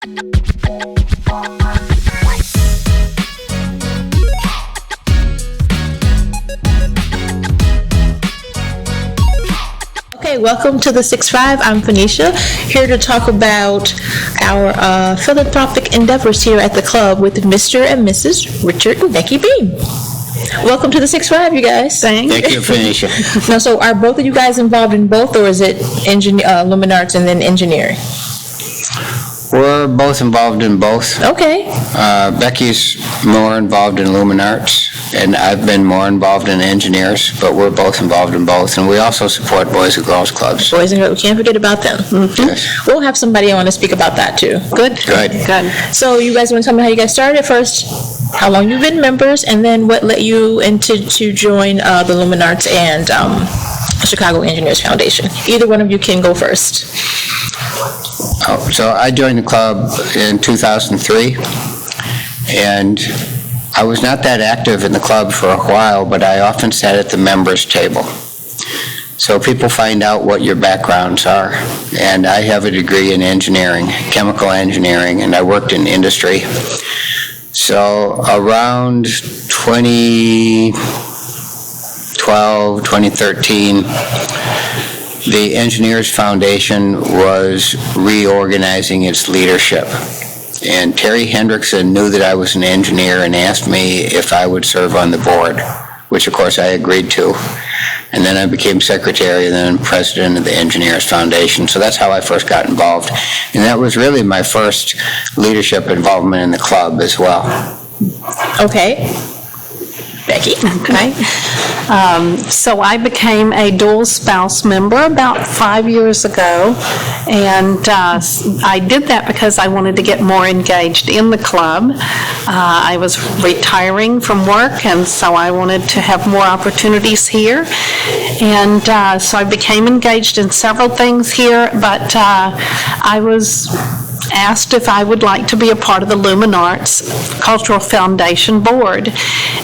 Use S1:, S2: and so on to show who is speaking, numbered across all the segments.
S1: Okay, welcome to the 6-5. I'm Phoenicia, here to talk about our philanthropic endeavors here at the club with Mr. and Mrs. Richard and Becky Beem. Welcome to the 6-5, you guys.
S2: Thank you, Phoenicia.
S1: Now, so are both of you guys involved in both, or is it Lumen Arts and then engineering?
S2: We're both involved in both.
S1: Okay.
S2: Becky's more involved in Lumen Arts, and I've been more involved in engineers, but we're both involved in both. And we also support Boys and Girls Clubs.
S1: Boys and Girls, we can't forget about them. Mm-hmm.
S2: Yes.
S1: We'll have somebody on to speak about that too. Good?
S2: Good.
S1: So you guys want to tell me how you guys started first, how long you've been members, and then what let you into to join the Lumen Arts and Chicago Engineers Foundation. Either one of you can go first.
S2: So I joined the club in 2003, and I was not that active in the club for a while, but I often sat at the members' table. So people find out what your backgrounds are. And I have a degree in engineering, chemical engineering, and I worked in industry. So around 2012, 2013, the Engineers Foundation was reorganizing its leadership. And Terry Hendrickson knew that I was an engineer and asked me if I would serve on the board, which of course I agreed to. And then I became secretary and then president of the Engineers Foundation. So that's how I first got involved. And that was really my first leadership involvement in the club as well.
S1: Okay. Becky?
S3: Okay. So I became a dual spouse member about 5 years ago, and I did that because I wanted to get more engaged in the club. I was retiring from work, and so I wanted to have more opportunities here. And so I became engaged in several things here, but I was asked if I would like to be a part of the Lumen Arts Cultural Foundation Board.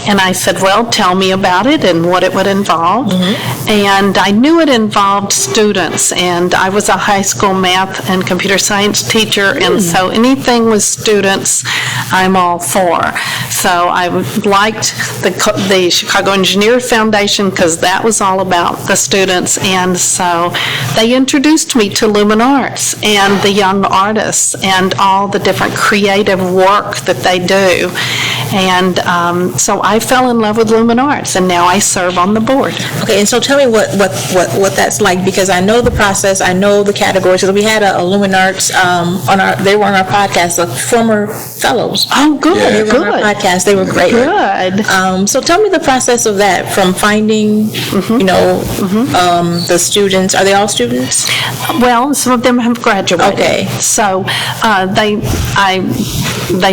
S3: And I said, well, tell me about it and what it would involve. Mm-hmm. And I knew it involved students, and I was a high school math and computer science teacher, and so anything with students, I'm all for. So I liked the Chicago Engineers Foundation because that was all about the students, and so they introduced me to Lumen Arts and the young artists and all the different creative work that they do. And so I fell in love with Lumen Arts, and now I serve on the board.
S1: Okay, and so tell me what that's like, because I know the process, I know the categories. So we had a Lumen Arts they were on our podcast, the former fellows.
S3: Oh, good,
S1: yeah. They were on our podcast. They were great.
S3: Good.
S1: So tell me the process of that, from finding, the students. Are they all students?
S3: Well, some of them have graduated.
S1: Okay.
S3: So they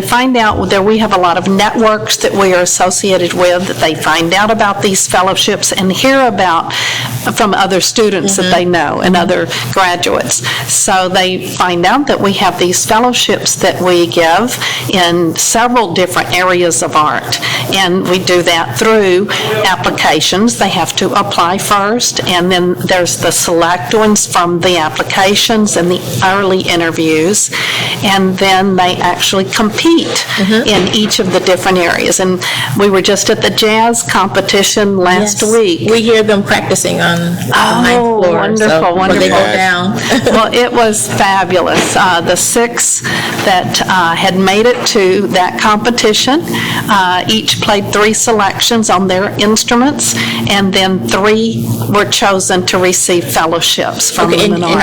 S3: find out that we have a lot of networks that we are associated with, that they find out about these fellowships and hear about from other students that they know and other graduates. So they find out that we have these fellowships that we give in several different areas of art, and we do that through applications. They have to apply first, and then there's the select ones from the applications and the early interviews, and then they actually compete in each of the different areas. And we were just at the jazz competition last week.
S1: We hear them practicing on the ninth floor.
S3: Wonderful, wonderful.
S1: They go down.
S3: Well, it was fabulous. The 6 that had made it to that competition each played 3 selections on their instruments, and then 3 were chosen to receive fellowships from Lumen Arts.
S1: And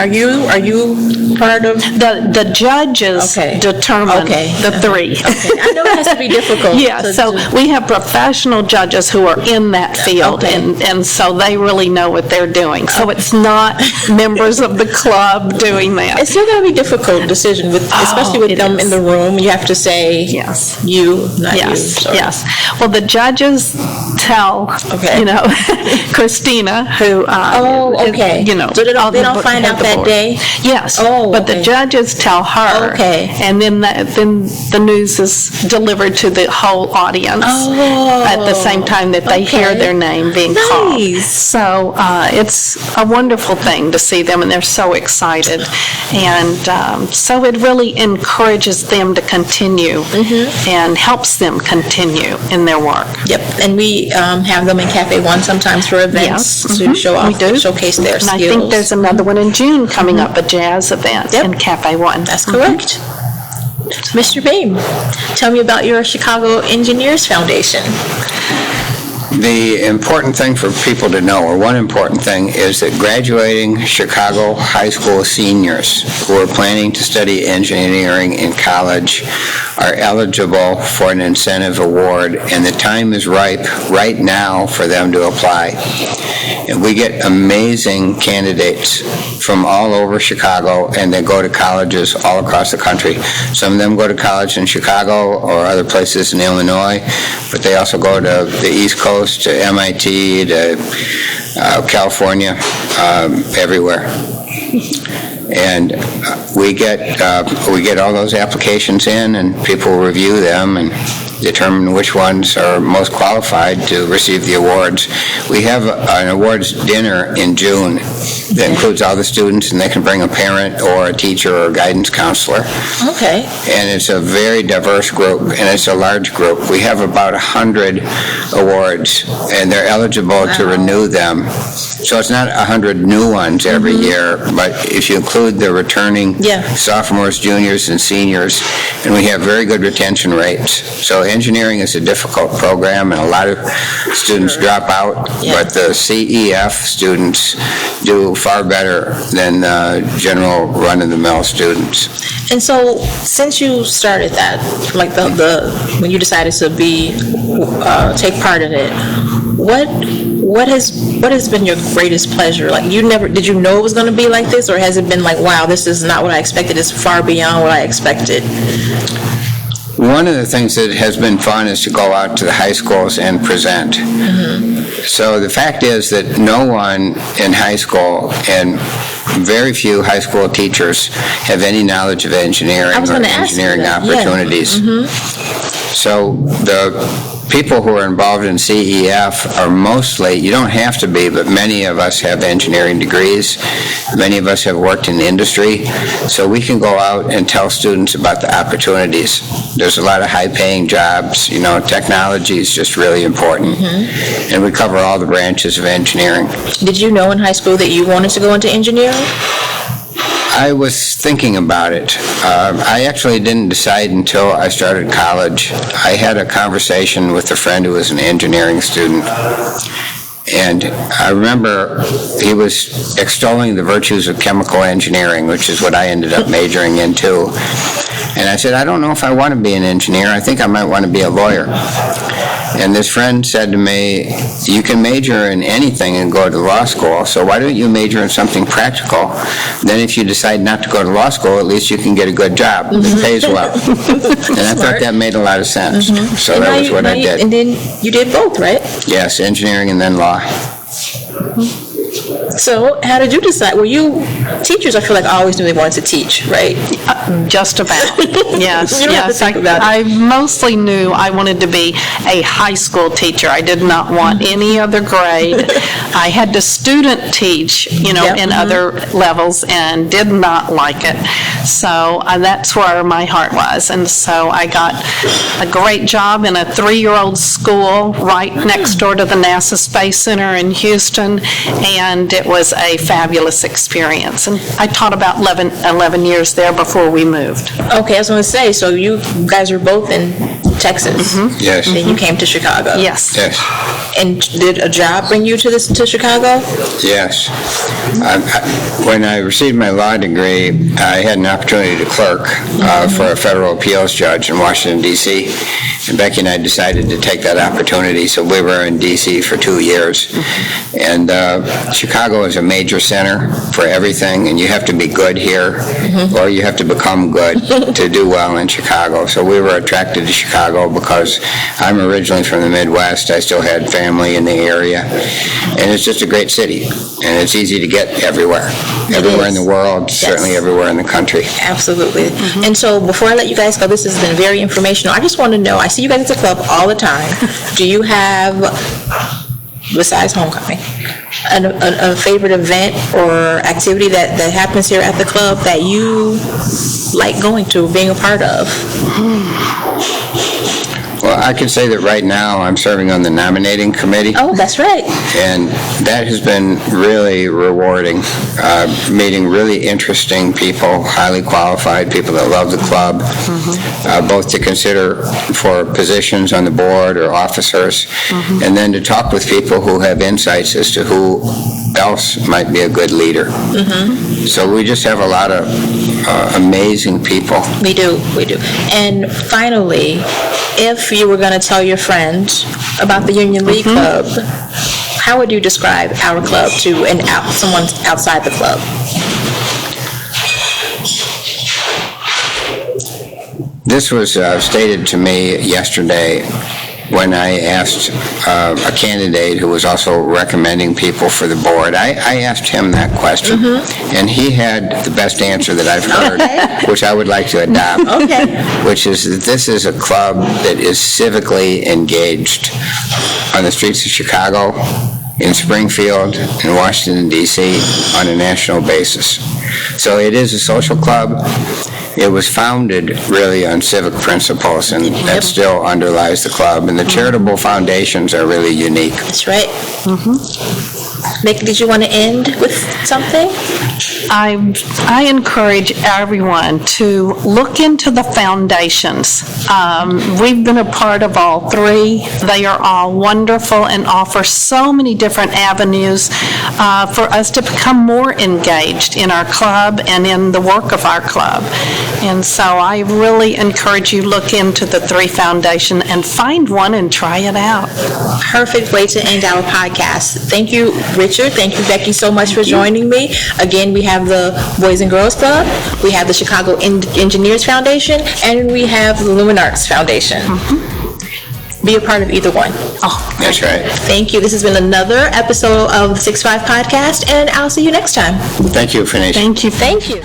S1: are you part of
S3: the judges determine the 3?
S1: Okay. I know it has to be difficult.
S3: Yeah, so we have professional judges who are in that field, and so they really know what they're doing. So it's not members of the club doing that.
S1: It's still going to be a difficult decision, especially with them in the room. You have to say
S3: yes,
S1: you, not you.
S3: Yes. Well, the judges tell, Christina, who
S1: So they don't find out that day?
S3: Yes. But the judges tell her. And then the news is delivered to the whole audience at the same time that they hear their name being called. So it's a wonderful thing to see them, and they're so excited. And so it really encourages them to continue and helps them continue in their work.
S1: Yep, and we have them in Cafe One sometimes for events to show off, showcase their skills.
S3: And I think there's another one in June coming up, a jazz event in Cafe One.
S1: That's correct. Mr. Beem, tell me about your Chicago Engineers Foundation.
S2: The important thing for people to know, or one important thing, is that graduating Chicago high school seniors who are planning to study engineering in college are eligible for an incentive award, and the time is ripe right now for them to apply. And we get amazing candidates from all over Chicago, and they go to colleges all across the country. Some of them go to college in Chicago or other places in Illinois, but they also go to the East Coast, to MIT, to California, everywhere. And we get all those applications in, and people review them and determine which ones are most qualified to receive the awards. We have an awards dinner in June that includes all the students, and they can bring a parent or a teacher or a guidance counselor.
S1: Okay.
S2: And it's a very diverse group, and it's a large group. We have about 100 awards, and they're eligible to renew them. So it's not 100 new ones every year, but if you include the returning sophomores, juniors, and seniors, and we have very good retention rates. So engineering is a difficult program, and a lot of students drop out, but the CEF students do far better than general run-of-the-mill students.
S1: And so, since you started that, like when you decided to take part in it, what has been your greatest pleasure? Like, did you know it was going to be like this, or has it been like, wow, this is not what I expected, it's far beyond what I expected?
S2: One of the things that has been fun is to go out to the high schools and present. So the fact is that no one in high school, and very few high school teachers, have any knowledge of engineering or engineering opportunities. So the people who are involved in CEF are mostly, you don't have to be, but many of us have engineering degrees. Many of us have worked in industry, so we can go out and tell students about the opportunities. There's a lot of high-paying jobs. Technology is just really important, and we cover all the branches of engineering. Did
S1: you know in high school that you wanted to go into engineering?
S2: I was thinking about it. I actually didn't decide until I started college. I had a conversation with a friend who was an engineering student, and I remember he was extolling the virtues of chemical engineering, which is what I ended up majoring in too. And I said, I don't know if I want to be an engineer. I think I might want to be a lawyer. And this friend said to me, you can major in anything and go to law school, so why don't you major in something practical? Then if you decide not to go to law school, at least you can get a good job that pays well. And I thought that made a lot of sense. So that was what I did.
S1: And then you did both, right?
S2: Yes, engineering and then law.
S1: So how did you decide? Teachers, I feel like always knew they wanted to teach, right?
S3: Just about, yes. I mostly knew I wanted to be a high school teacher. I did not want any other grade. I had to student teach, in other levels, and did not like it. So that's where my heart was. And so I got a great job in a 3-year-old school right next door to the NASA Space Center in Houston, and it was a fabulous experience. And I taught about 11 years there before we moved.
S1: Okay, I was going to say, so you guys are both in Texas.
S2: Yes.
S1: And then you came to Chicago.
S3: Yes.
S2: Yes.
S1: And did a job bring you to Chicago?
S2: Yes. When I received my law degree, I had an opportunity to clerk for a federal appeals judge in Washington, D.C., and Becky and I decided to take that opportunity, so we were in D.C. for 2 years. And Chicago is a major center for everything, and you have to be good here, or you have to become good to do well in Chicago. So we were attracted to Chicago because I'm originally from the Midwest. I still had family in the area, and it's just a great city, and it's easy to get everywhere. Everywhere in the world, certainly everywhere in the country.
S1: Absolutely. And so before I let you guys go, this has been very informational. I just want to know, I see you guys at the club all the time. Do you have besides homecoming? A favorite event or activity that happens here at the club that you like going to, being a part of?
S2: Well, I can say that right now I'm serving on the nominating committee.
S1: Oh, that's right.
S2: And that has been really rewarding, meeting really interesting people, highly qualified people that love the club, both to consider for positions on the board or officers, and then to talk with people who have insights as to who else might be a good leader. So we just have a lot of amazing people.
S1: We do. And finally, if you were going to tell your friends about the Union League Club, how would you describe our club to someone outside the club?
S2: This was stated to me yesterday when I asked a candidate who was also recommending people for the board. I asked him that question, and he had the best answer that I've heard, which I would like to adopt, which is that this is a club that is civically engaged on the streets of Chicago, in Springfield, in Washington, D.C., on a national basis. So it is a social club. It was founded really on civic principles, and that still underlies the club. And the charitable foundations are really unique.
S1: That's right. Nick, did you want to end with something?
S3: I encourage everyone to look into the foundations. We've been a part of all three. They are all wonderful and offer so many different avenues for us to become more engaged in our club and in the work of our club. And so I really encourage you look into the three foundation and find one and try it out.
S1: Perfect way to end our podcast. Thank you, Richard. Thank you, Becky, so much for joining me. Again, we have the Boys and Girls Club, we have the Chicago Engineers Foundation, and we have the Luminarts Foundation. Be a part of either one.
S3: Oh,
S2: That's right.
S1: Thank you. This has been another episode of the 6-5 Podcast, and I'll see you next time.
S2: Thank you, Phoenicia.
S3: thank you.
S1: Thank you.